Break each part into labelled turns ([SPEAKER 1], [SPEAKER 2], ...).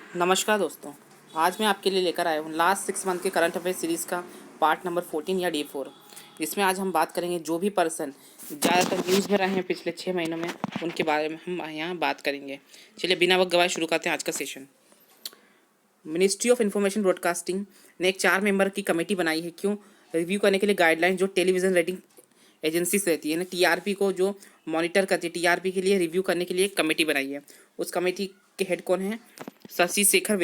[SPEAKER 1] नमस्कार दोस्तों। आज मैं आपके लिए लेकर आया हूँ लास्ट 6 मंथ के करंट अफेयर सीरीज़ का पार्ट नंबर 14 या D4। इसमें आज हम बात करेंगे जो भी पर्सन ज़्यादातर न्यूज़ में रहे हैं पिछले 6 महीनों में, उनके बारे में हम यहाँ बात करेंगे। चलिए बिना वक्त गवाए शुरू करते हैं आज का session. Ministry of information broadcasting ने एक 4 मेंबर की कमेटी बनाई है। क्यों? रिव्यू करने के लिए गाइडलाइन जो टेलीविज़न रेटिंग एजेंसीज रहती है ना, टीआरपी को जो मॉनिटर करती है, टीआरपी के लिए रिव्यू करने के लिए एक कमेटी बनाई है। उस कमेटी के हेड कौन है? शशि शेखर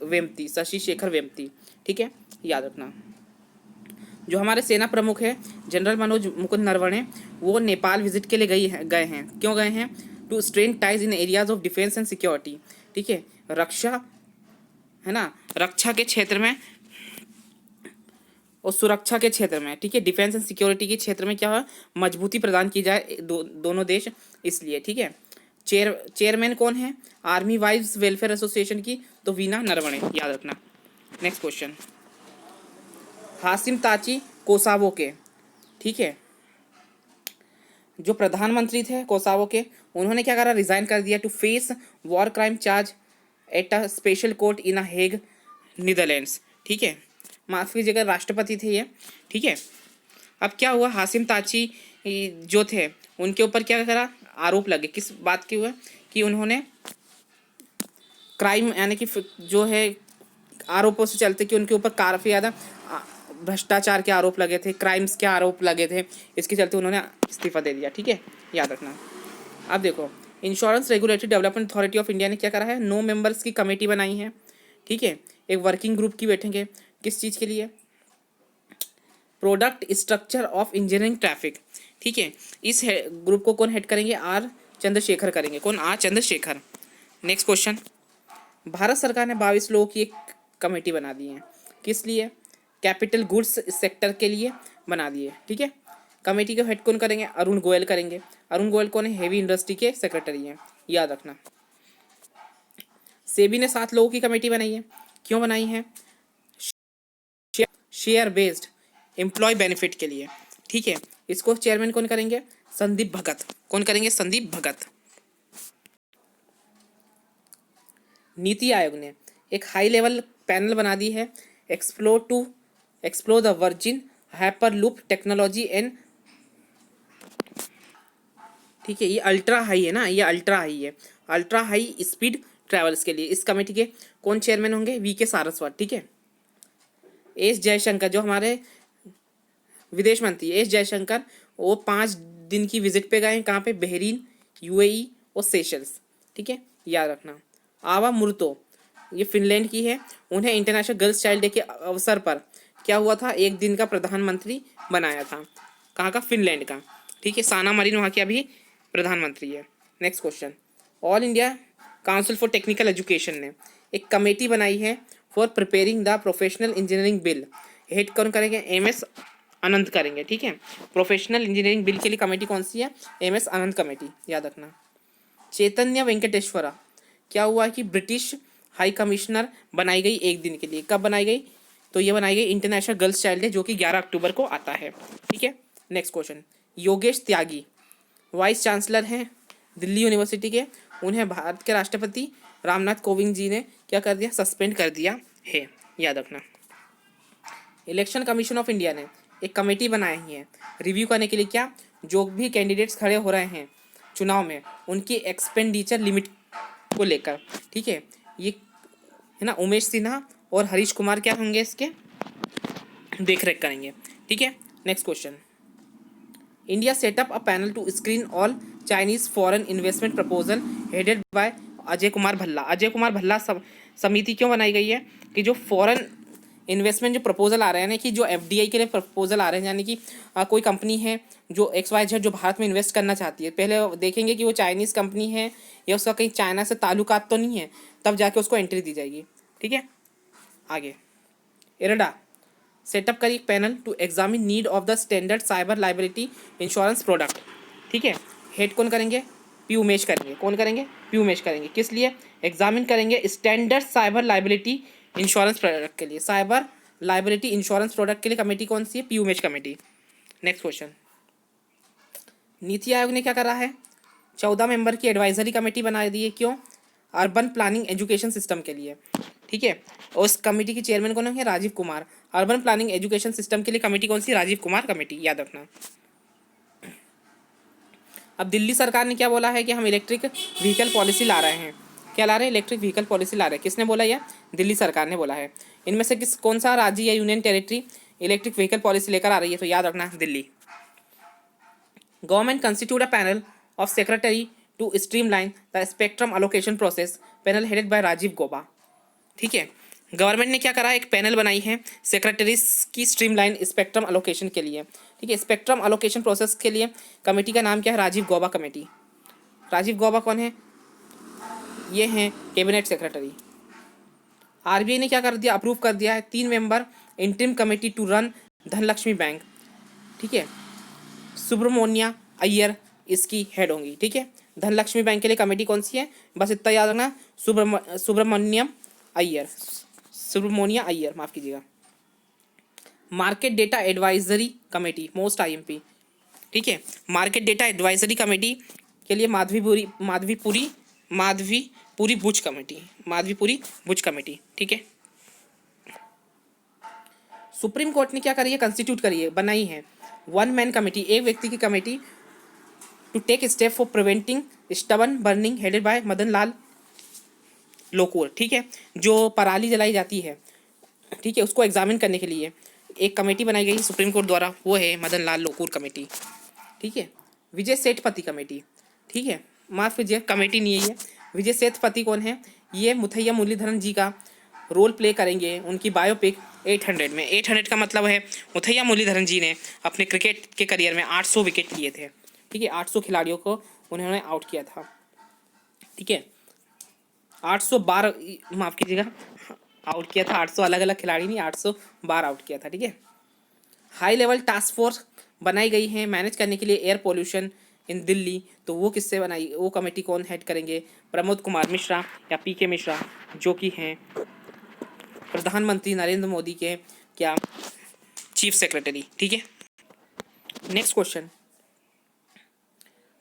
[SPEAKER 1] वेम्पति। ठीक है, याद रखना। जो हमारे सेना प्रमुख है जनरल मनोज मुकुंद नरवणे, वो नेपाल विजिट के लिए गए हैं। क्यों गए हैं? To strengthen ties in areas of defence and security. ठीक है, रक्षा है ना, रक्षा के क्षेत्र में और सुरक्षा के क्षेत्र में, ठीक है, डिफेंस एंड सिक्योरिटी के क्षेत्र में क्या है, मजबूती प्रदान की जाए दोनों देश, इसलिए। ठीक है, चेयरमैन कौन है? आर्मी वाइव्स वेलफेयर एसोसिएशन की, तो वीना नरवणे, याद रखना। नेक्स्ट क्वेश्चन, हासिम ताची कोसावो के, ठीक है, जो प्रधानमंत्री थे कोसावो के, उन्होंने क्या करा? रिजाइन कर दिया to face war crime charge at a special court in a Hague, Netherlands. ठीक है, माफ कीजिएगा, राष्ट्रपति थे ये। ठीक है, अब क्या हुआ, हासिम ताची जो थे उनके ऊपर क्या करा? आरोप लगे। किस बात के हुए? कि उन्होंने क्राइम यानी कि जो है आरोपों से चलते कि उनके ऊपर काफ़ी ज़्यादा भ्रष्टाचार के आरोप लगे थे, क्राइम्स के आरोप लगे थे, इसके चलते उन्होंने इस्तीफा दे दिया। ठीक है, याद रखना। अब देखो, insurance regulatory development authority of India ने क्या करा है? 9 मेंबर्स की कमेटी बनाई है। ठीक है, एक वर्किंग ग्रुप की बैठेंगे। किस चीज़ के लिए? Product structure of engineering traffic. ठीक है, इस ग्रुप को कौन हेड करेंगे? आर चंद्रशेखर करेंगे। कौन? R Chandrashekhar. Next question, Bharat सरकार ने 22 लोगों की एक कमेटी बना दी है। किस लिए? कैपिटल गुड्स सेक्टर के लिए बना दी है। ठीक है, कमेटी को हेड कौन करेंगे? अरुण गोयल करेंगे। अरुण गोयल कौन है? हेवी इंडस्ट्री के सेक्रेटरी हैं, याद रखना। सेबी ने 7 लोगों की कमेटी बनाई है। क्यों बनाई है? शेयर बेस्ड एम्प्लॉय बेनिफिट के लिए। ठीक है, इसको चेयरमैन कौन करेंगे? संदीप भगत। कौन करेंगे? संदीप भगत। नीति आयोग ने एक हाई लेवल पैनल बना दी है, explore the virgin hyperloop technology and, ठीक है, ये अल्ट्रा हाई है ना, ये अल्ट्रा हाई है, अल्ट्रा हाई स्पीड ट्रैवल्स के लिए। इस कमेटी के कौन चेयरमैन होंगे? वी के सारस्वत। ठीक है, एस जयशंकर, जो हमारे विदेश मंत्री एस जयशंकर, वो 5 दिन की विजिट पे गए हैं। कहाँ पे? बहरीन, यूएई और सेशल्स। ठीक है, याद रखना। आवा मुर्तो, ये फिनलैंड की है। उन्हें इंटरनेशनल गर्ल्स चाइल्ड डे के अवसर पर क्या हुआ था? 1 दिन का प्रधानमंत्री बनाया था। कहाँ का? फिनलैंड का। ठीक है, साना मरीन वहाँ की अभी प्रधानमंत्री है। Next question, all India council for technical education ने एक कमेटी बनाई है for preparing the professional engineering bill. Head कौन करेंगे? एम एस अनंत करेंगे। ठीक है, प्रोफेशनल इंजीनियरिंग बिल के लिए कमेटी कौन सी है? एम एस अनंत कमेटी, याद रखना। चैतन्य वेंकटेश्वरा, क्या हुआ कि ब्रिटिश हाई कमिश्नर बनाई गई 1 दिन के लिए। कब बनाई गई? तो ये बनाई गई इंटरनेशनल गर्ल्स चाइल्ड डे, जो कि 11 अक्टूबर को आता है। ठीक है, नेक्स्ट क्वेश्चन, योगेश त्यागी वाइस चांसलर हैं दिल्ली यूनिवर्सिटी के। उन्हें भारत के राष्ट्रपति रामनाथ कोविंद जी ने क्या कर दिया? सस्पेंड कर दिया है, याद रखना। इलेक्शन कमीशन ऑफ इंडिया ने एक कमेटी बनाई है रिव्यू करने के लिए। क्या? जो भी कैंडिडेट्स खड़े हो रहे हैं चुनाव में, उनकी एक्सपेंडिचर लिमिट को लेकर। ठीक है, ये है ना, उमेश सिन्हा और हरीश कुमार क्या होंगे? इसके देख रेख करेंगे। ठीक है, next question, India set up a panel to screen all Chinese foreign investment proposal headed by Ajay Kumar Bhalla. Ajay Kumar Bhalla समिति क्यों बनाई गई है? कि जो फॉरेन इन्वेस्टमेंट जो प्रपोजल आ रहे हैं ना, कि जो एफडीआई के लिए प्रपोजल आ रहे हैं, यानी कि कोई कंपनी है जो XYZ जो भारत में इन्वेस्ट करना चाहती है, पहले देखेंगे कि वो चाइनीज़ कंपनी है या उसका कहीं चाइना से ताल्लुकात तो नहीं है, तब जाके उसको एंट्री दी जाएगी। ठीक है, आगे, इरडा सेटअप करी एक panel to examine need of the standard cyber liability insurance product. ठीक है, हेड कौन करेंगे? पी उमेश करेंगे। कौन करेंगे? पी उमेश करेंगे। किस लिए? एग्जामिन करेंगे standard cyber liability insurance product के लिए। साइबर लाइबिलिटी इंश्योरेंस प्रोडक्ट के लिए कमेटी कौन सी है? P Umesh committee. Next question, NITI Aayog ने क्या करा है? 14 मेंबर की एडवाइजरी कमेटी बना दी है। क्यों? अर्बन प्लानिंग एजुकेशन सिस्टम के लिए, ठीक है। और उस कमेटी की चेयरमैन कौन है? Rajiv Kumar. Urban planning education system के लिए कमेटी कौन सी? राजीव कुमार कमेटी, याद रखना। अब दिल्ली सरकार ने क्या बोला है कि हम इलेक्ट्रिक व्हीकल पॉलिसी ला रहे हैं। क्या ला रहे हैं? इलेक्ट्रिक व्हीकल पॉलिसी ला रहे हैं। किसने बोला? यह दिल्ली सरकार ने बोला है। इनमें से कौन सा राज्य या union territory electric vehicle policy लेकर आ रही है? तो याद रखना, Delhi. Government constitute a panel of secretary to streamline the spectrum allocation process, panel headed by Rajiv Gauba, ठीक है। गवर्नमेंट ने क्या करा? एक पैनल बनाई है सेक्रेटरीज की स्ट्रीमलाइन स्पेक्ट्रम अलोकेशन के लिए, ठीक है। स्पेक्ट्रम अलोकेशन प्रोसेस के लिए कमेटी का नाम क्या है? राजीव गौबा कमेटी। राजीव गौबा कौन है? ये हैं कैबिनेट सेक्रेटरी। आरबीआई ने क्या कर दिया? अप्रूव कर दिया है 3 member interim committee to run Dhanlaxmi bank, ठीक है। सुब्रमण्या अय्यर इसकी हेड होंगी, ठीक है। धनलक्ष्मी बैंक के लिए कमेटी कौन सी है? बस इतना याद रखना, सुब्रमण्यम अय्यर, सुब्रमण्या अय्यर, माफ कीजिएगा। Market data advisory committee, most IMP, ठीक है। मार्केट डेटा एडवाइजरी कमेटी के लिए माधवीपुरी बुच कमेटी, ठीक है। सुप्रीम कोर्ट ने क्या करी है? कंस्टिट्यूट करी है, बनाई है 1 मैन कमेटी, एक व्यक्ति की committee, to take step for preventing stubble burning, headed by Madan Lal Lokur, ठीक है। जो पराली जलाई जाती है, ठीक है, उसको एग्जामिन करने के लिए एक कमेटी बनाई गई सुप्रीम कोर्ट द्वारा, वो है मदन लाल लोकुर कमेटी, ठीक है। विजय सेठपति कमेटी, ठीक है, माफ कीजिए कमेटी नहीं है ये। विजय सेठपति कौन है? ये मुथैया मुरलीधरन जी का रोल प्ले करेंगे उनकी बायोपिक 800 में। 800 का मतलब है मुथैया मुरलीधरन जी ने अपने क्रिकेट के करियर में 800 विकेट लिए थे, ठीक है। 800 खिलाड़ियों को उन्होंने आउट किया था, ठीक है। 812, माफ कीजिएगा, आउट किया था 800 अलग अलग खिलाड़ी नहीं, 800 बार आउट किया था, ठीक है। हाई लेवल टास्क फोर्स बनाई गई है मैनेज करने के लिए एयर पोल्यूशन इन दिल्ली, तो वो किससे बनाई? वो कमेटी कौन हेड करेंगे? प्रमोद कुमार मिश्रा या पीके मिश्रा, जो कि हैं प्रधानमंत्री नरेंद्र मोदी के क्या चीफ सेक्रेटरी, ठीक है। Next question,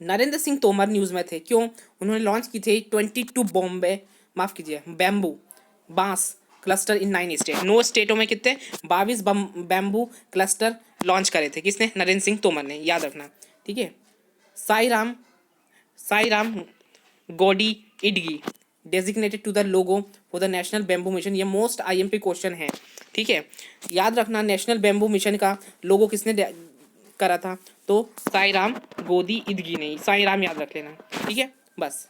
[SPEAKER 1] Narendra Singh Tomar news में थे, क्यों? उन्होंने लॉन्च की थी 22 बॉम्बे, माफ कीजिए, बैम्बू बांस क्लस्टर इन 9 स्टेट। 9 स्टेटों में कितने? 22 बैम्बू क्लस्टर लॉन्च करे थे। किसने? नरेंद्र सिंह तोमर ने, याद रखना, ठीक है। साई राम गोडी इडगी designated to the logo for the national bamboo mission, ये मोस्ट आईएमपी क्वेश्चन है, ठीक है। याद रखना, नेशनल बैम्बू मिशन का लोगो किसने करा था? तो साई राम गोदी इदगी ने, साई राम याद रख लेना, ठीक है। बस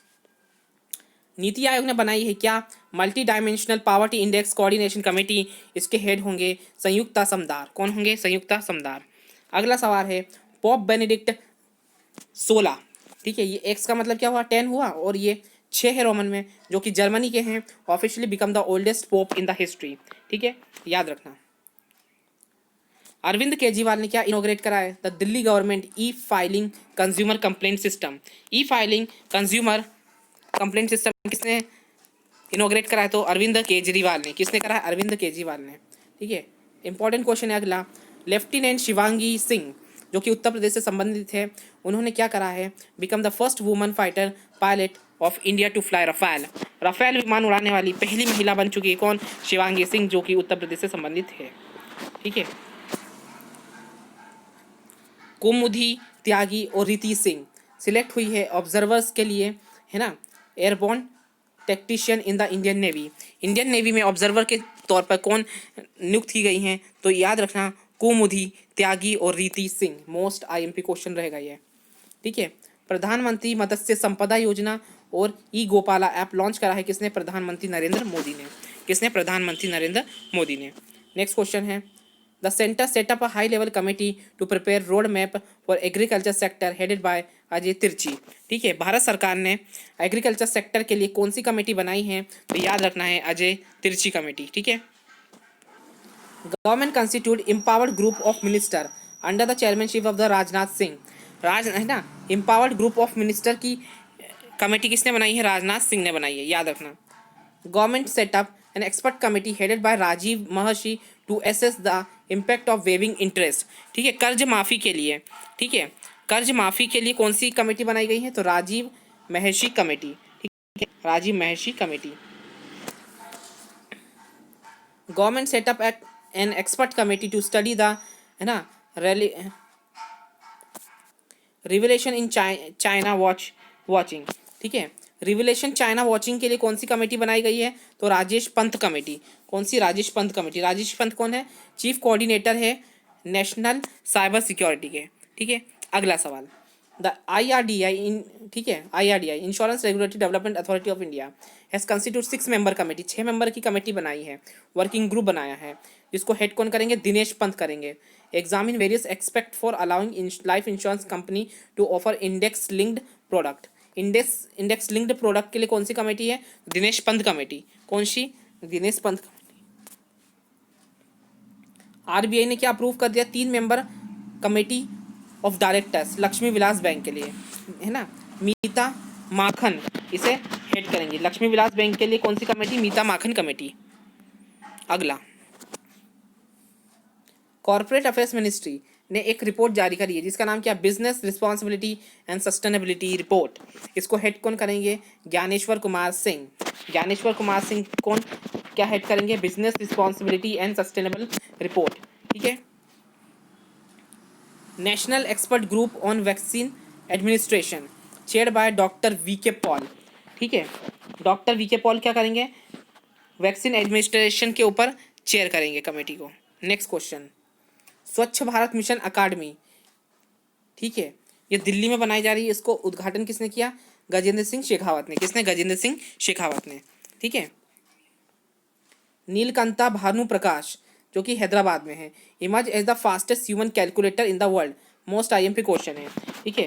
[SPEAKER 1] नीति आयोग ने बनाई है क्या? Multi dimensional poverty index coordination committee, इसके हेड होंगे संयुक्ता समदार। कौन होंगे? संयुक्ता समदार। अगला सवाल है पोप बेनेडिक्ट 16, ठीक है, ये एक्स का मतलब क्या हुआ? 10 हुआ, और ये 6 है रोमन में, जो कि जर्मनी के हैं, officially become the oldest pope in the history, ठीक है, याद रखना। अरविंद केजरीवाल ने क्या इनोग्रेट करा है? The Delhi government e filing consumer complaint system. E filing consumer complaint system किसने इनोग्रेट करा है? तो अरविंद केजरीवाल ने। किसने करा है? अरविंद केजरीवाल ने, ठीक है। इंपॉर्टेंट क्वेश्चन है अगला, लेफ्टिनेंट शिवांगी सिंह, जो कि उत्तर प्रदेश से संबंधित है, उन्होंने क्या करा है? Become the first woman fighter pilot of India to fly Rafale. Rafale विमान उड़ाने वाली पहली महिला बन चुकी है। कौन? शिवांगी सिंह, जो कि उत्तर प्रदेश से संबंधित है, ठीक है। कुमुदी त्यागी और रीति सिंह सिलेक्ट हुई है ऑब्जर्वर्स के लिए, है ना, airborne technician in the Indian navy. Indian navy में ऑब्जर्वर के तौर पर कौन नियुक्त की गई हैं? तो याद रखना, कुमुदी त्यागी और रीति सिंह, मोस्ट आईएमपी क्वेश्चन रहेगा ये, ठीक है। प्रधानमंत्री मत्स्य संपदा योजना और ई गोपाला ऐप लॉन्च करा है किसने? प्रधानमंत्री नरेंद्र मोदी ने। किसने? प्रधानमंत्री नरेंद्र मोदी ने। नेक्स्ट क्वेश्चन है, the centre set up a high level committee to prepare road map for agriculture sector headed by Ajay Tirchi, ठीक है। भारत सरकार ने एग्रीकल्चर सेक्टर के लिए कौन सी कमेटी बनाई है? तो याद रखना है अजय तिर्ची कमेटी, ठीक है। Government constitute empowered group of minister under the chairmanship of the Rajnath Singh. राज है ना, एम्पावर्ड ग्रुप ऑफ मिनिस्टर की कमेटी किसने बनाई है? राजनाथ सिंह ने बनाई है, याद रखना। Government setup an expert committee headed by Rajiv Mehrishi to assess the impact of waving interest, ठीक है, कर्ज माफ़ी के लिए, ठीक है, कर्ज माफ़ी के लिए कौन सी कमेटी बनाई गई है? तो Rajiv Maharishi committee. Rajiv Maharishi committee. Government setup an expert committee to study the, है ना, रिवलेशन इन चाइना वॉचिंग। ठीक है, रिवलेशन चाइना वॉचिंग के लिए कौन सी कमेटी बनाई गई है? तो राजेश पंत कमेटी। कौन सी? राजेश पंत कमेटी। राजेश पंत कौन है? चीफ कोऑर्डिनेटर है नेशनल साइबर सिक्योरिटी के। ठीक है, अगला सवाल। द IRDI इन, ठीक है, IRDI insurance regulatory development authority of India has constitute 6 member committee, 6 member की कमेटी बनाई है, वर्किंग ग्रुप बनाया है, जिसको हेड कौन करेंगे? दिनेश पंत करेंगे। Examine various expect for allowing life insurance company to offer index linked product. Index linked product के लिए कौन सी कमेटी है? दिनेश पंत कमेटी। कौन सी? दिनेश पंत। RBI ने क्या अप्रूव कर दिया? 3 member committee of directors Lakshmi Vilas bank के लिए, है ना, मीता माखन इसे हेड करेंगे। लक्ष्मी विलास बैंक के लिए कौन सी कमेटी? मीता माखन कमेटी। अगला, कॉर्पोरेट अफेयर्स मिनिस्ट्री ने एक रिपोर्ट जारी करी है जिसका नाम क्या? Business responsibility and sustainability report. इसको हेड कौन करेंगे? ज्ञानेश्वर कुमार सिंह। ज्ञानेश्वर कुमार सिंह कौन क्या हेड करेंगे? Business responsibility and sustainable report. ठीक है, national expert group on vaccine administration chaired by doctor VK Paul. ठीक है, डॉक्टर VK पॉल क्या करेंगे? वैक्सीन एडमिनिस्ट्रेशन के ऊपर चेयर करेंगे कमेटी को। नेक्स्ट क्वेश्चन, स्वच्छ भारत मिशन अकादमी, ठीक है, ये दिल्ली में बनाई जा रही है। इसको उद्घाटन किसने किया? गजेंद्र सिंह शेखावत ने। किसने? गजेंद्र सिंह शेखावत ने। ठीक है, नीलकांता भानु प्रकाश जो कि हैदराबाद में है, emerge as the fastest human calculator in the world. Most IMP question है। ठीक है,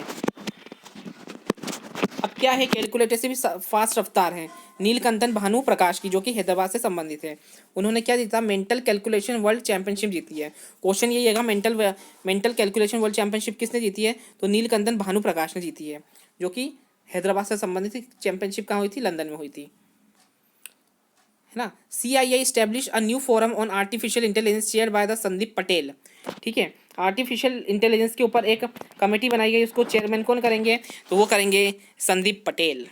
[SPEAKER 1] अब क्या है? कैलकुलेटर से भी फास्ट रफ्तार है नीलकंठन भानु प्रकाश की, जो कि हैदराबाद से संबंधित है। उन्होंने क्या जीता? मेंटल कैलकुलेशन वर्ल्ड चैंपियनशिप जीती है। क्वेश्चन यही है, मेंटल कैलकुलेशन वर्ल्ड चैंपियनशिप किसने जीती है? तो नीलकंठन भानु प्रकाश ने जीती है, जो कि हैदराबाद से संबंधित चैंपियनशिप कहाँ हुई थी? लंदन में हुई थी, है ना। CII establish a new forum on artificial intelligence chaired by the Sandeep Patel. ठीक है, आर्टिफिशियल इंटेलिजेंस के ऊपर एक कमेटी बनाई गई, उसको चेयरमैन कौन करेंगे? तो वो करेंगे संदीप पटेल।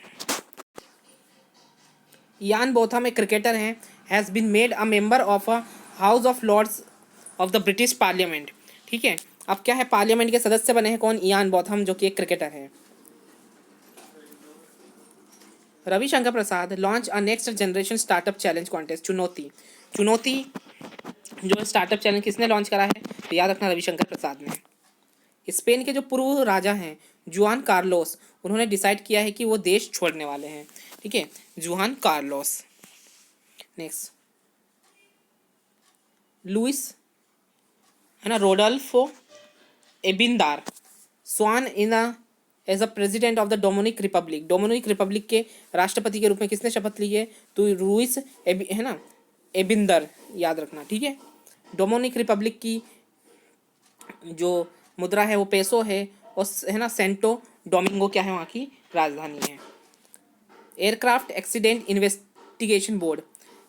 [SPEAKER 1] यान बोथम एक क्रिकेटर हैं, has been made a member of a House of Lords of the British Parliament. ठीक है, अब क्या है? पार्लियामेंट के सदस्य बने हैं कौन? यान बोथम, जो कि एक क्रिकेटर है। Ravishankar Prasad launch a next generation startup challenge contest. चुनौती जो स्टार्टअप चैलेंज किसने लॉन्च करा है? तो याद रखना, रविशंकर प्रसाद ने। स्पेन के जो पूर्व राजा हैं जुआन कार्लोस, उन्होंने डिसाइड किया है कि वो देश छोड़ने वाले हैं। ठीक है, जुआन कार्लोस। नेक्स्ट, लुइस, है ना, Rodolfo Abinader sworn in as a president of the Dominic Republic. Dominic Republic के राष्ट्रपति के रूप में किसने शपथ ली है? तो लुइस है ना, एबिंदर, याद रखना। ठीक है, डोमिनिक रिपब्लिक की जो मुद्रा है वो पेसो है, और है ना, सेंटो डोमिंगो क्या है? वहाँ की राजधानी है। एयरक्राफ्ट एक्सीडेंट इन्वेस्टिगेशन बोर्ड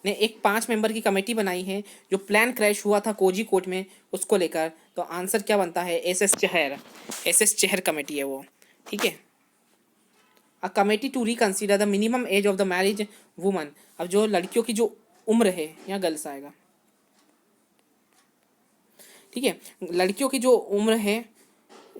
[SPEAKER 1] ने एक 5 मेंबर की कमेटी बनाई है जो प्लान क्रैश हुआ था कोझीकोड में, उसको लेकर। तो आंसर क्या बनता है? SS चहर कमेटी है वो। ठीक है, a committee to reconsider the minimum age of the marriage woman. अब जो लड़कियों की जो उम्र है, यहाँ गर्ल्स आएगा। ठीक है, लड़कियों की जो उम्र है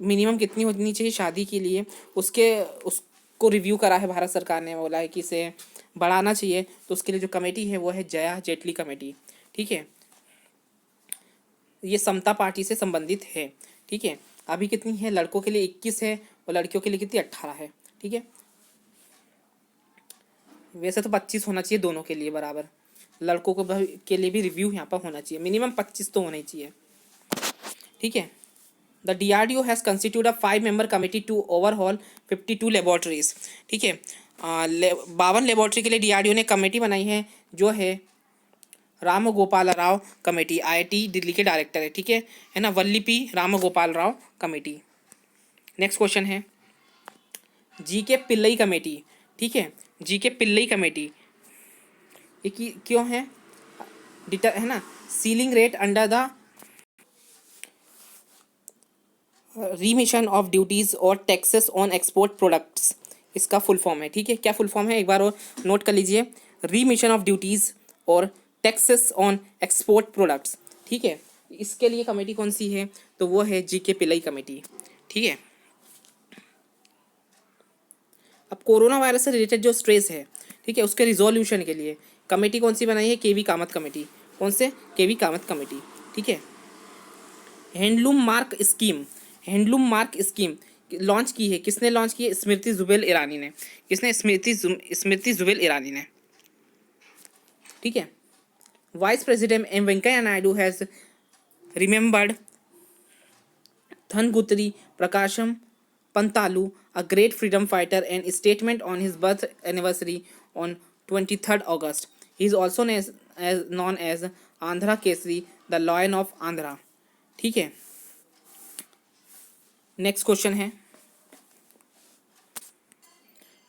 [SPEAKER 1] मिनिमम कितनी होनी चाहिए शादी के लिए, उसको रिव्यू करा है भारत सरकार ने। बोला है कि इसे बढ़ाना चाहिए, तो उसके लिए जो कमेटी है वो है जया जेटली कमेटी। ठीक है, ये समता पार्टी से संबंधित है। ठीक है, अभी कितनी है? लड़कों के लिए 21 है और लड़कियों के लिए कितनी? 18 है। ठीक है, वैसे तो 25 होना चाहिए दोनों के लिए बराबर। लड़कों को के लिए भी रिव्यू यहाँ पर होना चाहिए, मिनिमम 25 तो होना ही चाहिए। ठीक है, the DRDO has constitute a 5 member committee to overhaul 52 laboratories. ठीक है, 52 लेबॉर्ट्री के लिए DRDO ने कमेटी बनाई है, जो है राम गोपाल राव कमेटी। IIT दिल्ली के डायरेक्टर है। ठीक है ना, वल्लीपी Ram Gopal Rao committee. Next question है GK पिल्लई कमेटी। ठीक है, GK पिल्लई कमेटी ये क्यों है? है ना, ceiling rate under the remission of duties or taxes on export products। इसका फुल फॉर्म है, ठीक है। क्या फुल फॉर्म है एक बार और नोट कर लीजिए, रीमिशन ऑफ ड्यूटीज़ और टैक्सेस ऑन एक्सपोर्ट प्रोडक्ट्स, ठीक है। इसके लिए कमेटी कौन सी है, तो वो है जीके पिल्लई कमेटी, ठीक है। अब कोरोना वायरस से रिलेटेड जो स्ट्रेस है, ठीक है, उसके रिजोल्यूशन के लिए कमेटी कौन सी बनाई है, केवी कामत कमेटी। कौन से, केवी कामत कमेटी, ठीक है। Handloom mark scheme, handloom mark scheme launch की है, किसने लॉन्च की है, स्मृति जुबेल ईरानी ने। किसने, स्मृति जुबेल ईरानी ने, ठीक है। Vice president M Venkaiah Naidu has remembered Thanguthri Prakasham Pantalu, a great freedom fighter, and statement on his birth anniversary on 23rd August. He is also known as Andhra Kesari, the Lion of Andhra. ठीक है। Next question है,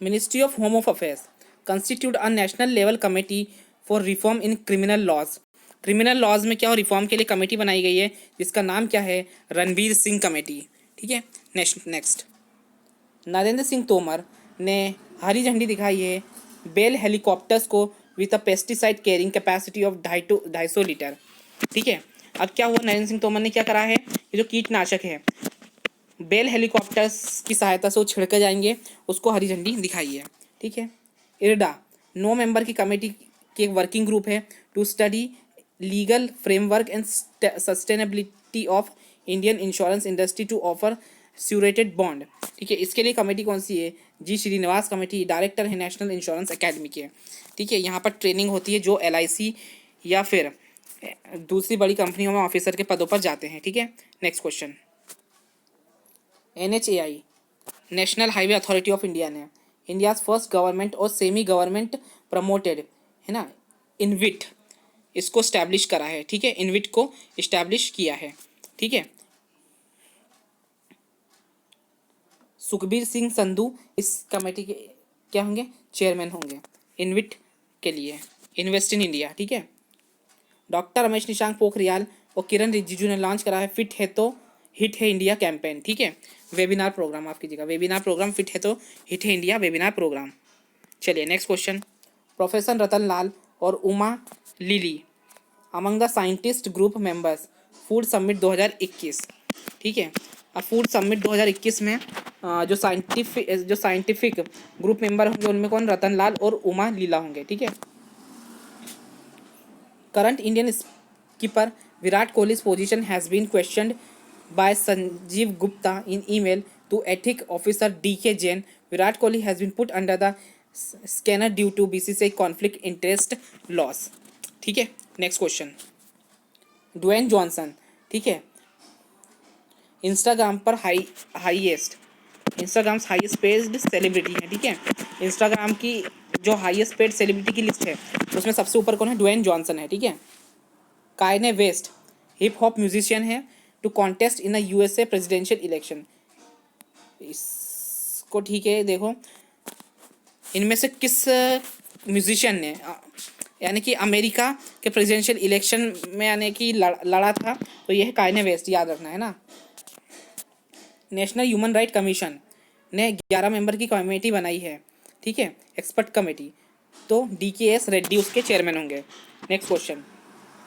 [SPEAKER 1] ministry of home affairs constitute a national level committee for reform in criminal laws. Criminal laws में क्या हो, reform के लिए committee बनाई गई है जिसका नाम क्या है, रणवीर सिंह कमेटी, ठीक है। नेक्स्ट नरेंद्र सिंह तोमर ने हरी झंडी दिखाई है बेल हेलीकॉप्टर्स को with a pesticide carrying capacity of 250 litre, ठीक है। अब क्या हुआ, नरेंद्र सिंह तोमर ने क्या करा है, ये जो कीटनाशक है बेल हेलीकॉप्टर्स की सहायता से वो छिड़के जाएंगे, उसको हरी झंडी दिखाई है, ठीक है। इरडा 9 मेंबर की कमेटी की एक वर्किंग ग्रुप है to study legal framework and sustainability of Indian insurance industry to offer स्यूरेटेड बॉन्ड, ठीक है। इसके लिए कमेटी कौन सी है, जी श्रीनिवास कमेटी, डायरेक्टर है नेशनल इंश्योरेंस एकेडमी के, ठीक है। यहाँ पर ट्रेनिंग होती है जो LIC या फिर दूसरी बड़ी कंपनियों में ऑफिसर के पदों पर जाते हैं, ठीक है। Next question, NHAI national highway authority of India ने इंडियाज फर्स्ट गवर्नमेंट और सेमी गवर्नमेंट प्रमोटेड, है ना, इनविट, इसको स्टैब्लिश करा है, ठीक है। इनविट को इस्टेब्लिश किया है, ठीक है। सुखबीर सिंह संधू इस कमेटी के क्या होंगे, चेयरमैन होंगे इनविट के लिए, इन्वेस्ट इन इंडिया, ठीक है। डॉक्टर रमेश निशांक पोखरियाल और किरण रिजिजू ने लॉन्च करा है फिट है तो हिट है इंडिया कैंपेन, ठीक है। वेबिनार प्रोग्राम, आप कीजिएगा वेबिनार प्रोग्राम, फिट है तो हिट है इंडिया वेबिनार प्रोग्राम। चलिए नेक्स्ट क्वेश्चन, प्रोफेसर रतन लाल और Uma lily among the scientist group members food summit 2021, ठीक है। अब फूड समिट 2021 में जो साइंटिफिक ग्रुप मेंबर होंगे उनमें कौन, रतन लाल और उमा लीला होंगे, ठीक है। करंट इंडियन कीपर विराट कोहली's position has been questioned by Sanjeev Gupta in email to ethics officer DK Jain. Virat Kohli has been put under the scanner due to BCCI conflict interest laws, ठीक है। Next question, Dwayne Johnson, ठीक है, Instagram पर Instagram highest paid celebrity है, ठीक है। Instagram की जो हाईएस्ट पेड सेलिब्रिटी की लिस्ट है उसमें सबसे ऊपर कौन है, ड्वेन जॉनसन है, ठीक है। Kanye West hip hop musician है to contest in USA presidential election, इसको, ठीक है। देखो इनमें से किस म्यूजिशियन ने यानी कि अमेरिका के प्रेसिडेंशियल इलेक्शन में यानी कि लड़ा था, तो यह है कायने वेस्ट, याद रखना है ना। नेशनल ह्यूमन राइट कमीशन ने 11 मेंबर की कमेटी बनाई है, ठीक है, एक्सपर्ट कमेटी, तो DKS रेड्डी उसके चेयरमैन होंगे। Next question,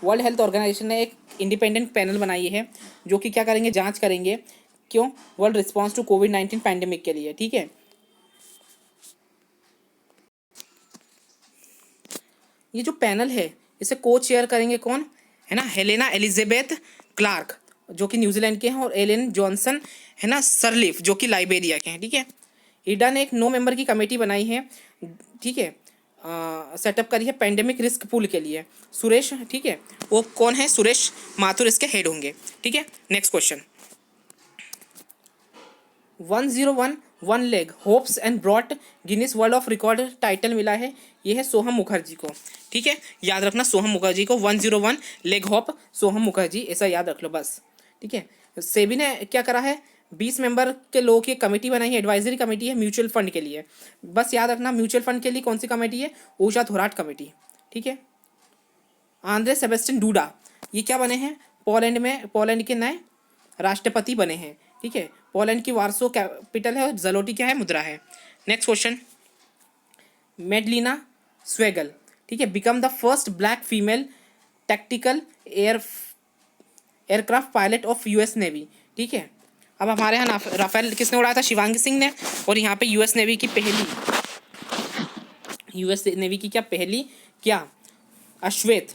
[SPEAKER 1] World Health Organization ने एक इंडिपेंडेंट पैनल बनाई है जो कि क्या करेंगे, जांच करेंगे, क्यों, वर्ल्ड रिस्पॉन्स टू कोविड-19 पैंडेमिक के लिए, ठीक है। ये जो पैनल है इसे को चेयर करेंगे कौन, है ना, हेलेना एलिजाबेथ क्लार्क जो कि न्यूजीलैंड के हैं, और एलेन जॉनसन, है ना, सरलीफ जो कि लाइबेरिया के हैं, ठीक है। ईडा ने एक 9 मेंबर की कमेटी बनाई है, ठीक है, सेटअप करी है पैंडेमिक रिस्क पूल के लिए, सुरेश, ठीक है, वो कौन है, सुरेश माथुर इसके हेड होंगे, ठीक है। Next question, 101 one leg hopes and brought Guinness world of record title मिला है, ये है सोहम मुखर्जी को, ठीक है, याद रखना सोहम मुखर्जी को, 101 लेग हॉप सोहम मुखर्जी, ऐसा याद रख लो बस, ठीक है। सेबी ने क्या करा है, 20 मेंबर के लोगों की कमेटी बनाई है, एडवाइजरी कमेटी है म्यूचुअल फंड के लिए, बस याद रखना म्यूचुअल फंड के लिए कौन सी कमेटी है, ऊषा थोराट कमेटी, ठीक है। आंद्रे सेबेस्टियन डूडा ये क्या बने हैं, पोलैंड के नए राष्ट्रपति बने हैं, ठीक है। पोलैंड की वार्सो कैपिटल है और जलोटी क्या है, मुद्रा है। नेक्स्ट क्वेश्चन, मेडलिना स्वेगल, ठीक है, become the first black female tactical aircraft pilot of US navy, ठीक है। अब हमारे यहाँ राफेल किसने उड़ाया था? शिवांगी सिंह ने। और यहाँ पे यूएस नेवी की क्या पहली क्या अश्वेत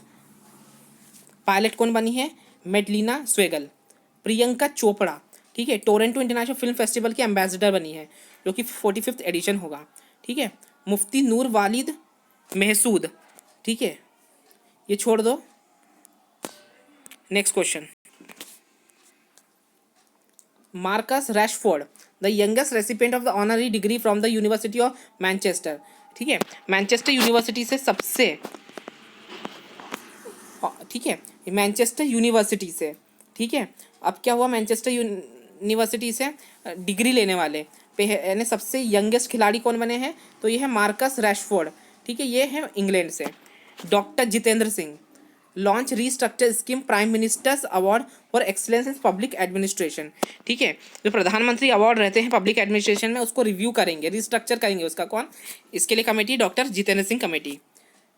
[SPEAKER 1] पायलट कौन बनी है? मेडलिना स्वेगल। प्रियंका चोपड़ा, ठीक है, टोरंटो इंटरनेशनल फिल्म फेस्टिवल की एम्बेसडर बनी है, जो कि 45th एडिशन होगा, ठीक है। मुफ्ती नूर वालिद महसूद, ठीक है, ये छोड़ दो। Next question, Marcus Rashford, the youngest recipient of the honorary degree from the University of Manchester, ठीक है, मैनचेस्टर यूनिवर्सिटी से सबसे, ठीक है, मैनचेस्टर यूनिवर्सिटी से, ठीक है। अब क्या हुआ? मैनचेस्टर यूनिवर्सिटी से डिग्री लेने वाले यानी सबसे यंगेस्ट खिलाड़ी कौन बने हैं? तो ये है मार्कस रैशफोर्ड, ठीक है, ये है इंग्लैंड से। Doctor Jitendra Singh, launch restructure scheme prime ministers award for excellence in public administration, ठीक है, जो प्रधानमंत्री अवार्ड रहते हैं पब्लिक एडमिनिस्ट्रेशन में, उसको रिव्यू करेंगे, रिस्ट्रक्चर करेंगे उसका कौन? इसके लिए committee doctor Jitendra Singh committee.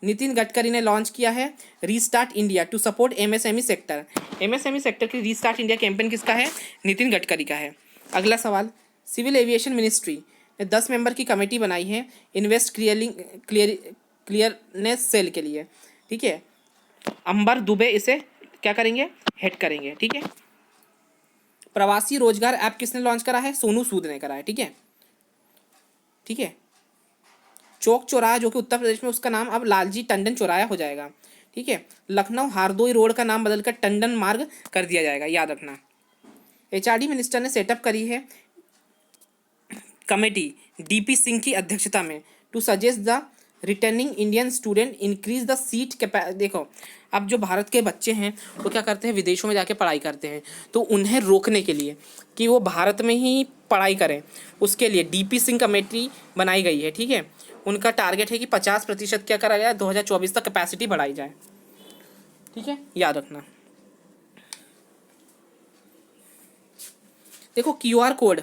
[SPEAKER 1] Nitin Gadkari ने लॉन्च किया है restart India to support MSME sector. MSME sector की रीस्टार्ट इंडिया कैंपेन किसका है? नितिन गडकरी का है। अगला सवाल, सिविल एविएशन मिनिस्ट्री ने 10 मेंबर की कमेटी बनाई है इन्वेस्ट क्लियरनेस सेल के लिए, ठीक है। अंबर दुबे इसे क्या करेंगे? हेड करेंगे, ठीक है। प्रवासी रोजगार ऐप किसने लॉन्च करा है? सोनू सूद ने करा है, ठीक है, ठीक है। चौक चौराहा जो कि उत्तर प्रदेश में, उसका नाम अब लालजी टंडन चौराहा हो जाएगा, ठीक है। लखनऊ हारदोई रोड का नाम बदलकर टंडन मार्ग कर दिया जाएगा, याद रखना। एचआरडी मिनिस्टर ने सेटअप करी है कमेटी डीपी सिंह की अध्यक्षता में to suggest the returning Indian student increase the seat capacity. देखो, अब जो भारत के बच्चे हैं वो क्या करते हैं? विदेशों में जाके पढ़ाई करते हैं, तो उन्हें रोकने के लिए कि वो भारत में ही पढ़ाई करें, उसके लिए डीपी सिंह कमेटी बनाई गई है, ठीक है। उनका टारगेट है कि 50% क्या करा जाए? 2024 तक कैपेसिटी बढ़ाई जाए, ठीक है, याद रखना। देखो क्यूआर कोड,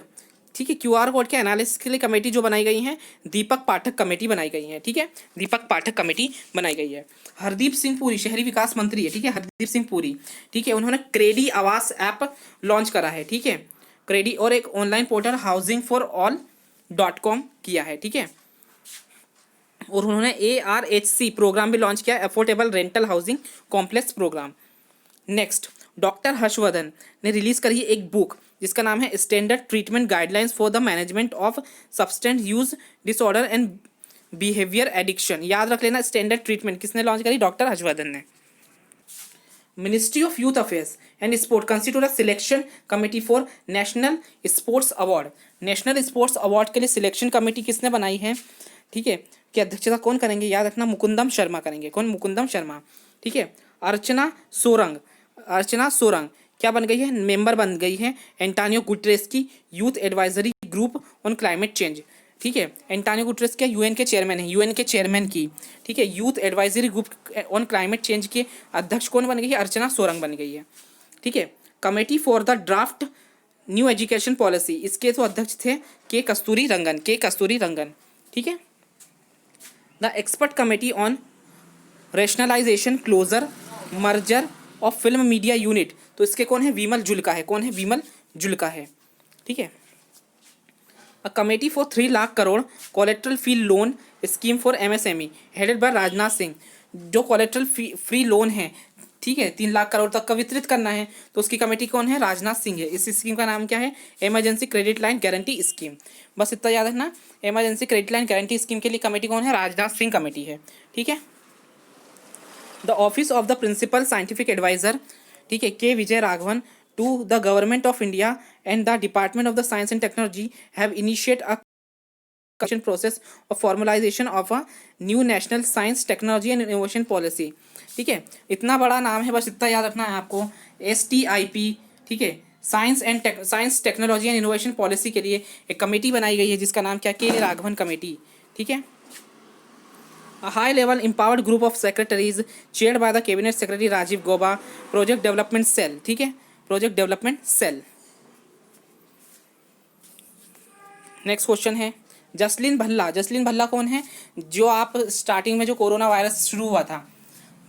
[SPEAKER 1] ठीक है, क्यूआर कोड के एनालिसिस के लिए कमेटी जो बनाई गई है दीपक पाठक कमेटी बनाई गई है, ठीक है, दीपक पाठक कमेटी बनाई गई है। हरदीप सिंह पुरी शहरी विकास मंत्री है, ठीक है, हरदीप सिंह पुरी, ठीक है, उन्होंने क्रेडी आवास ऐप लॉन्च करा है, ठीक है, क्रेडी, और एक online portal housing for all .com किया है, ठीक है। और उन्होंने ARHC प्रोग्राम भी लॉन्च किया, affordable rental housing complex programme. Next, doctor Harshvardhan ने रिलीज करी है एक बुक जिसका नाम है standard treatment guidelines for the management of substance use disorder and behaviour addiction. याद रख लेना, स्टैंडर्ड ट्रीटमेंट किसने लॉन्च करी? डॉक्टर हर्षवर्धन ने। Ministry of youth affairs and sport constitute a selection committee for national sports award. National sports award के लिए selection committee किसने बनाई है, ठीक है, की अध्यक्षता कौन करेंगे? याद रखना, मुकुंदम शर्मा करेंगे। कौन? मुकुंदम शर्मा, ठीक है। अर्चना सोरंग क्या बन गई है? मेंबर बन गई है एंटानियो गुटरेस की youth advisory group on climate change, ठीक है। एंटानियो गुटरेस क्या यूएन के चेयरमैन है? यूएन के चेयरमैन की, ठीक है, youth advisory group on climate change के अध्यक्ष कौन बन गई है? अर्चना सोरंग बन गई है, ठीक है। Committee for the draft new education policy, इसके तो अध्यक्ष थे के कस्तूरी रंगन, ठीक है। The expert committee on rationalisation closure merger of film media unit, तो इसके कौन है? विमल जुल्का है। कौन है? विमल जुल्का है, ठीक है। A committee for 3 lakh crore collateral free loan scheme for MSME headed by Rajnath Singh. जो कोलेट्रल फ्री लोन है, ठीक है, 3 लाख करोड़ तक का वितरित करना है, तो उसकी कमेटी कौन है? राजनाथ सिंह है। इस स्कीम का नाम क्या है? Emergency credit line guarantee scheme. बस इतना याद रखना, emergency credit line guarantee scheme के लिए कमेटी कौन है? राजनाथ सिंह कमेटी है, ठीक है। The office of the principal scientific adviser, ठीक है, K Vijay Raghavan to the government of India and the department of the science and technology have initiate a process of formalisation of a new national science technology and innovation policy, ठीक है। इतना बड़ा नाम है, बस इतना याद रखना है आपको, STIP, ठीक है, science technology and innovation policy के लिए एक कमेटी बनाई गई है जिसका नाम क्या? के राघवन कमेटी, ठीक है। A high-level empowered group of secretaries chaired by the cabinet secretary Rajiv Gauba, project development cell, ठीक है, project development cell. Next question है, जसलीन भल्ला कौन है? जो आप स्टार्टिंग में जो कोरोना वायरस शुरू हुआ था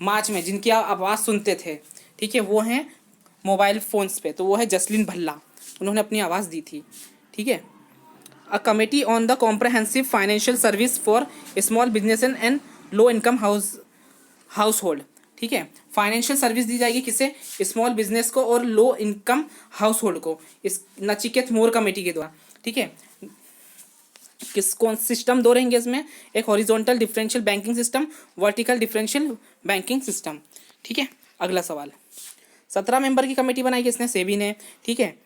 [SPEAKER 1] मार्च में, जिनकी आप आवाज़ सुनते थे, ठीक है, वो हैं मोबाइल फ़ोन्स पे, तो वो है जसलीन भल्ला, उन्होंने अपनी आवाज़ दी थी, ठीक है। A committee on the comprehensive financial service for small business and low income house hold, ठीक है। फाइनेंशियल सर्विस दी जाएगी किसे? स्मॉल बिजनेस को और लो इनकम हाउस होल्ड को, इस नचिकेत मोर कमेटी के द्वारा, ठीक है। कौन सिस्टम दो रहेंगे इसमें? एक horizontal differential banking system, vertical differential banking system, ठीक है। अगला सवाल, 17 मेंबर की कमेटी बनाई किसने? सेबी ने, ठीक है।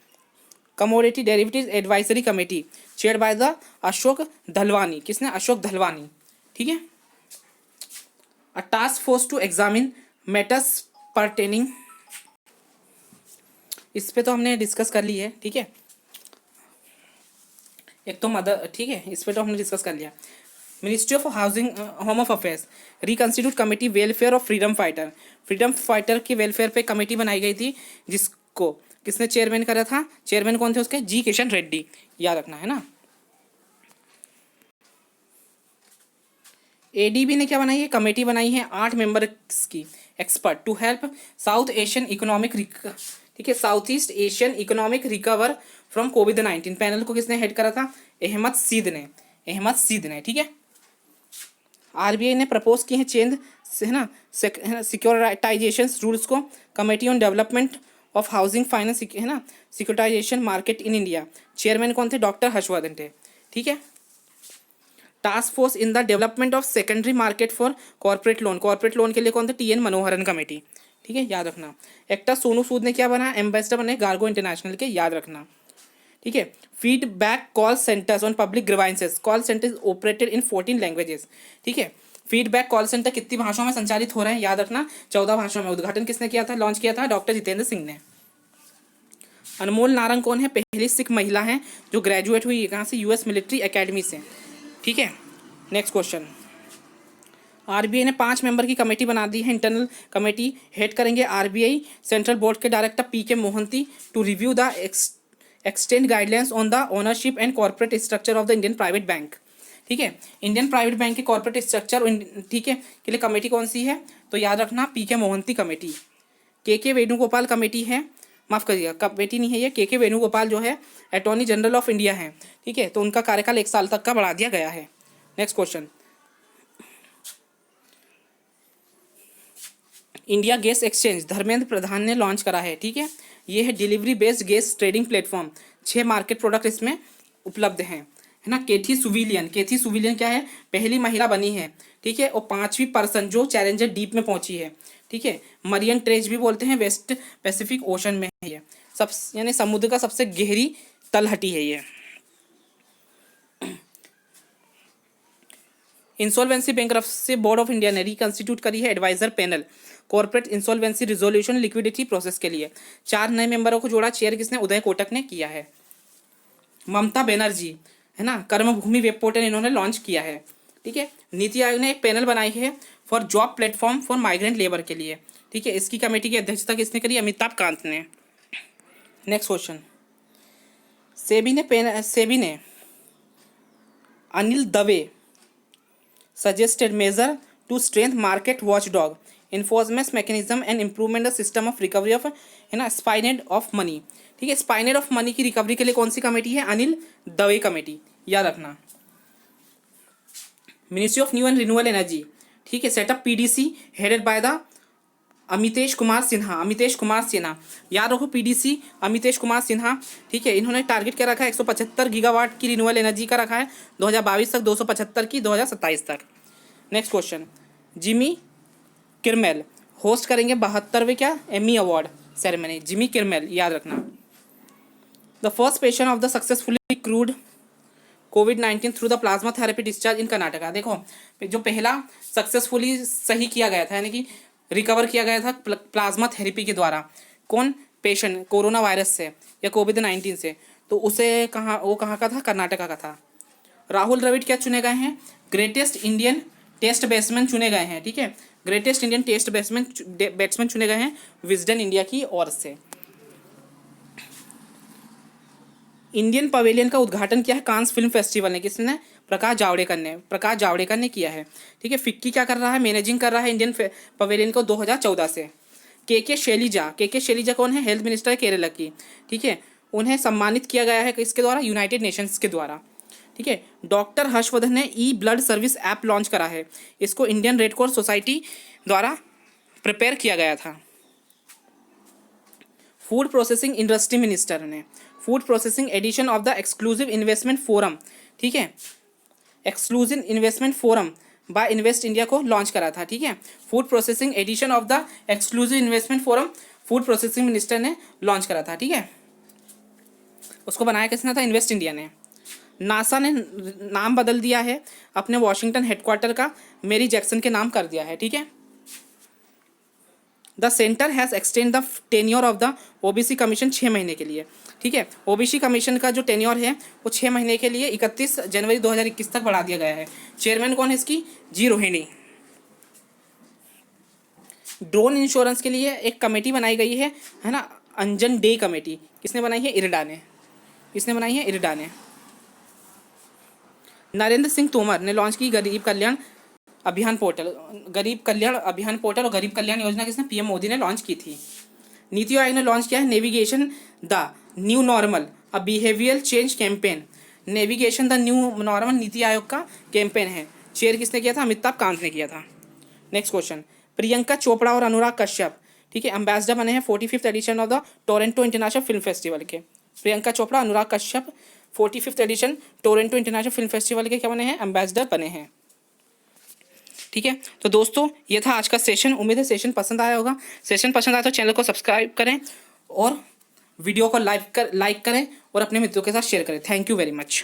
[SPEAKER 1] Commodity derivative advisory committee chair by the Ashok Dhalwani, किसने? अशोक धलवानी, ठीक है। A task force to examine matters pertaining, इस पे तो हमने डिस्कस कर ली है, ठीक है। एक तो मदर, ठीक है, इस पे तो हमने डिस्कस कर लिया। Ministry of housing home of affairs reconstitute committee welfare of freedom fighter की वेलफेयर पे कमेटी बनाई गई थी, जिसको किसने चेयरमैन करा था? चेयरमैन कौन थे उसके? जी किशन रेड्डी, याद रखना है ना। एडीबी ने क्या बनाई है? कमेटी बनाई है 8 मेंबर्स की expert to help South Asian economic, ठीक है, South East Asian economic recover from कोविड-19। पैनल को किसने हेड करा था? अहमद सीद ने, ठीक है। आरबीआई ने प्रपोज की है चेंज, है ना, सिक्योरिटाइजेशन रूल्स को। Committee on development of housing finance, है ना, securitisation market in India, chairman कौन थे? डॉक्टर हर्षवर्धन थे, ठीक है। Task force in the development of secondary market for corporate loan के लिए कौन थे? टीएन मनोहरन कमेटी, ठीक है, याद रखना। एक्टर सोनू सूद ने क्या बना? एम्बेसडर बने गार्गो इंटरनेशनल के, याद रखना, ठीक है। Feedback call centres on public grievances, call centres operated in 14 languages, ठीक है। फीडबैक कॉल सेंटर कितनी भाषाओं में संचालित हो रहे हैं? याद रखना, 14 भाषाओं में। उद्घाटन किसने किया था, लॉन्च किया था? डॉक्टर जितेंद्र सिंह ने। अनमोल नारंग कौन है? पहली सिख महिला है जो ग्रेजुएट हुई है कहाँ से? यूएस मिलिट्री एकेडमी से, ठीक है। नेक्स्ट क्वेश्चन, आरबीआई ने 5 मेंबर की कमेटी बना दी है, इंटरनल कमेटी, हेड करेंगे आरबीआई सेंट्रल बोर्ड के director PK Mohanty, to review the extend guidelines on the ownership and corporate structure of the Indian private bank, ठीक है। इंडियन प्राइवेट बैंक के कॉर्पोरेट स्ट्रक्चर, ठीक है, के लिए कमेटी कौन सी है? तो याद रखना, पीके मोहंती कमेटी। के वेणुगोपाल कमेटी है, माफ करिएगा, कमेटी नहीं है ये, के वेणुगोपाल जो है अटॉर्नी जनरल ऑफ इंडिया है, ठीक है, तो उनका कार्यकाल 1 साल तक का बढ़ा दिया गया है। Next question, India gas exchange Dharmendra Pradhan ने लॉन्च करा है, ठीक है। ये है delivery based gas trading platform, 6 market product इसमें उपलब्ध हैं, है ना। केथी सुविलियन क्या है? पहली महिला बनी है, ठीक है, और 5वीं पर्सन जो चैलेंजर डीप में पहुंची है, ठीक है। मरियन ट्रेज भी बोलते हैं, वेस्ट पैसिफिक ओशन में है ये, सब यानी समुद्र का सबसे गहरी तलहटी है ये। Insolvency bankruptcy board of India ने रिकंस्टिट्यूट करी है adviser panel corporate insolvency resolution liquidity process के लिए। 4 नए मेंबरों को जोड़ा, चेयर किसने? उदय कोटक ने किया है। ममता बनर्जी, है ना, कर्मभूमि वेब पोर्टल इन्होंने लॉन्च किया है, ठीक है। नीति आयोग ने एक पैनल बनाई है for job platform for migrant labour के लिए, ठीक है। इसकी कमेटी की अध्यक्षता किसने करी? अमिताभ कांत ने। नेक्स्ट क्वेश्चन, सेबी ने Anil Dave suggested measure to strengthen market watchdog enforcement mechanism and improvement the system of recovery of, है ना, स्पाइनेड ऑफ मनी, ठीक है। स्पाइनेड ऑफ मनी की रिकवरी के लिए कौन सी कमेटी है? अनिल दवे कमेटी, याद रखना। Ministry of new and renewable energy, ठीक है, setup PDC headed by the Amitesh Kumar Sinha, याद रखो पीडीसी अमितेश कुमार सिन्हा, ठीक है। इन्होंने टारगेट क्या रखा है? 175 गीगावाट की रिन्यूएबल एनर्जी का रखा है 2022 तक, 275 की 2027 तक। नेक्स्ट क्वेश्चन, जिमी किरमेल होस्ट करेंगे 72वें क्या एमी अवार्ड सेरेमनी, जिमी किरमेल, याद रखना। The first patient of the successfully crude covid through the plasma therapy discharge in Karnataka. देखो, जो पहला सक्सेसफुली सही किया गया था, यानी कि रिकवर किया गया था प्लाज्मा थेरेपी के द्वारा, कौन पेशेंट? कोरोना वायरस से या कोविड-19 से, तो उसे कहाँ का था? कर्नाटका का था। राहुल द्रविड़ क्या चुने गए हैं? ग्रेटेस्ट इंडियन टेस्ट बैट्समैन चुने गए हैं, ठीक है। ग्रेटेस्ट इंडियन टेस्ट बैट्समैन चुने गए हैं विजडन इंडिया की ओर से। इंडियन पवेलियन का उद्घाटन किया है कांस फिल्म फेस्टिवल ने, किसने? प्रकाश जावड़ेकर ने किया है। ठीक है, फिक्की क्या कर रहा है? मैनेजिंग कर रहा है इंडियन पवेलियन को 2014 से। के शैलजा कौन है? हेल्थ मिनिस्टर है केरला की। ठीक है, उन्हें सम्मानित किया गया है किसके द्वारा? यूनाइटेड नेशंस के द्वारा। ठीक है, डॉक्टर हर्षवर्धन ने e blood service app launch करा है, इसको इंडियन रेड क्रॉस सोसाइटी द्वारा प्रिपेयर किया गया था। फूड प्रोसेसिंग इंडस्ट्री मिनिस्टर ने food processing edition of the exclusive investment forum, ठीक है, exclusive investment forum by invest India को लॉन्च करा था। ठीक है, food processing edition of the exclusive investment forum food processing minister ने लॉन्च करा था। ठीक है, उसको बनाया किसने था? इन्वेस्ट इंडिया ने। नासा ने नाम बदल दिया है अपने वॉशिंगटन हेडक्वार्टर का, मेरी जैक्सन के नाम कर दिया है। ठीक है, the centre has extend the tenure of the OBC commission 6 महीने के लिए। ठीक है, ओबीसी कमीशन का जो टेन्योर है वो 6 महीने के लिए 31 जनवरी 2021 तक बढ़ा दिया गया है। चेयरमैन कौन है इसकी? जी रोहिणी। ड्रोन इंश्योरेंस के लिए एक कमेटी बनाई गई है ना, अंजन डे कमेटी। किसने बनाई है? इरडा ने। किसने बनाई है? इरडा ने। नरेंद्र सिंह तोमर ने लॉन्च की गरीब कल्याण अभियान पोर्टल और गरीब कल्याण योजना किसने? पीएम मोदी ने लॉन्च की थी। नीति आयोग ने लॉन्च किया है navigation the new normal a behaviour change campaign. Navigation the new normal NITI Aayog का कैंपेन है। चेयर किसने किया था? अमिताभ कांत ने किया था। नेक्स्ट क्वेश्चन, प्रियंका चोपड़ा और अनुराग कश्यप, ठीक है, एम्बेसडर बने हैं 45th edition of the Toronto international film festival के। Priyanka Chopra, Anurag Kashyap 45th edition Toronto international film festival के क्या बने हैं? एम्बेसडर बने हैं। ठीक है, तो दोस्तों ये था आज का सेशन। उम्मीद है सेशन पसंद आया होगा। सेशन पसंद आया तो चैनल को सब्सक्राइब करें और वीडियो को लाइक करें और अपने मित्रों के साथ शेयर करें। Thank you very much.